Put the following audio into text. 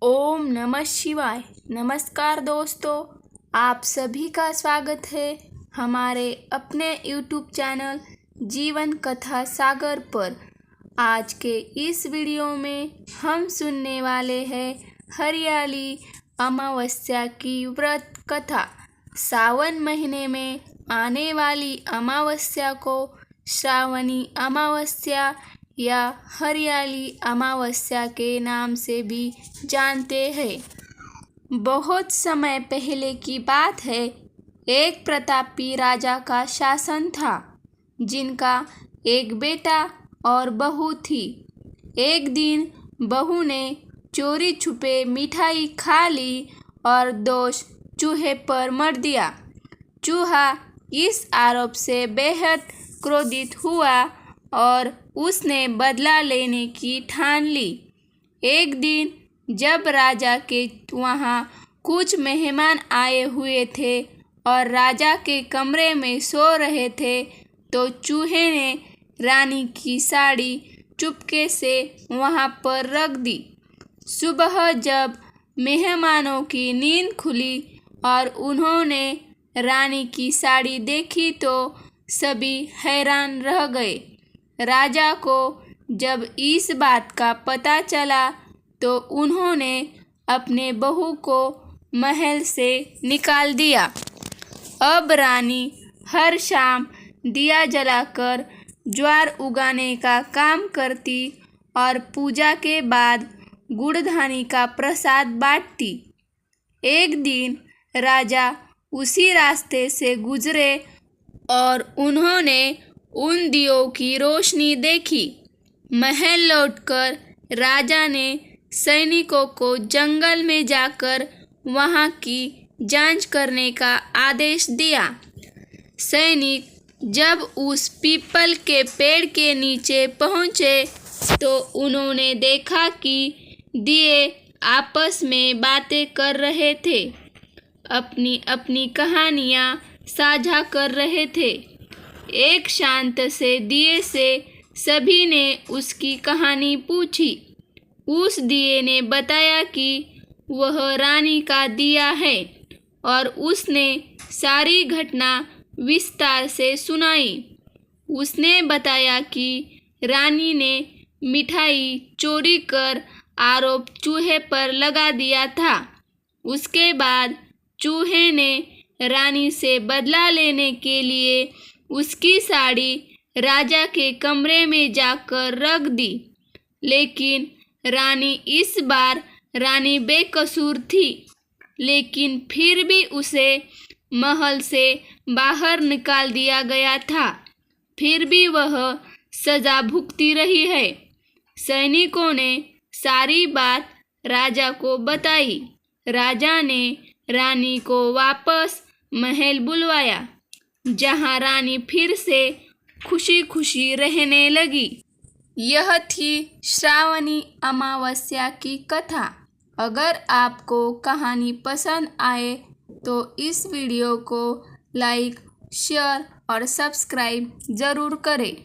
ओम नमः शिवाय। नमस्कार दोस्तों, आप सभी का स्वागत है हमारे अपने यूट्यूब चैनल जीवन कथा सागर पर। आज के इस वीडियो में हम सुनने वाले हैं हरियाली अमावस्या की व्रत कथा। सावन महीने में आने वाली अमावस्या को श्रावणी अमावस्या या हरियाली अमावस्या के नाम से भी जानते हैं। बहुत समय पहले की बात है, एक प्रतापी राजा का शासन था, जिनका एक बेटा और बहू थी। एक दिन बहू ने चोरी छुपे मिठाई खा ली और दोष चूहे पर मर दिया। चूहा इस आरोप से बेहद क्रोधित हुआ और उसने बदला लेने की ठान ली। एक दिन जब राजा के वहाँ कुछ मेहमान आए हुए थे और राजा के कमरे में सो रहे थे, तो चूहे ने रानी की साड़ी चुपके से वहाँ पर रख दी। सुबह जब मेहमानों की नींद खुली और उन्होंने रानी की साड़ी देखी तो सभी हैरान रह गए। राजा को जब इस बात का पता चला तो उन्होंने अपने बहू को महल से निकाल दिया। अब रानी हर शाम दिया जलाकर ज्वार उगाने का काम करती और पूजा के बाद गुड़धानी का प्रसाद बांटती। एक दिन राजा उसी रास्ते से गुजरे और उन्होंने उन दियों की रोशनी देखी। महल लौटकर राजा ने सैनिकों को जंगल में जाकर वहां की जांच करने का आदेश दिया। सैनिक जब उस पीपल के पेड़ के नीचे पहुंचे तो उन्होंने देखा कि दिए आपस में बातें कर रहे थे, अपनी अपनी कहानियां साझा कर रहे थे। एक शांत से दिए से सभी ने उसकी कहानी पूछी। उस दिए ने बताया कि वह रानी का दिया है और उसने सारी घटना विस्तार से सुनाई। उसने बताया कि रानी ने मिठाई चोरी कर आरोप चूहे पर लगा दिया था। उसके बाद चूहे ने रानी से बदला लेने के लिए उसकी साड़ी राजा के कमरे में जाकर रख दी, लेकिन रानी इस बार रानी बेकसूर थी, लेकिन फिर भी उसे महल से बाहर निकाल दिया गया था। फिर भी वह सजा भुगती रही है। सैनिकों ने सारी बात राजा को बताई। राजा ने रानी को वापस महल बुलवाया, जहां रानी फिर से खुशी खुशी रहने लगी। यह थी श्रावणी अमावस्या की कथा। अगर आपको कहानी पसंद आए तो इस वीडियो को लाइक, शेयर और सब्सक्राइब ज़रूर करें।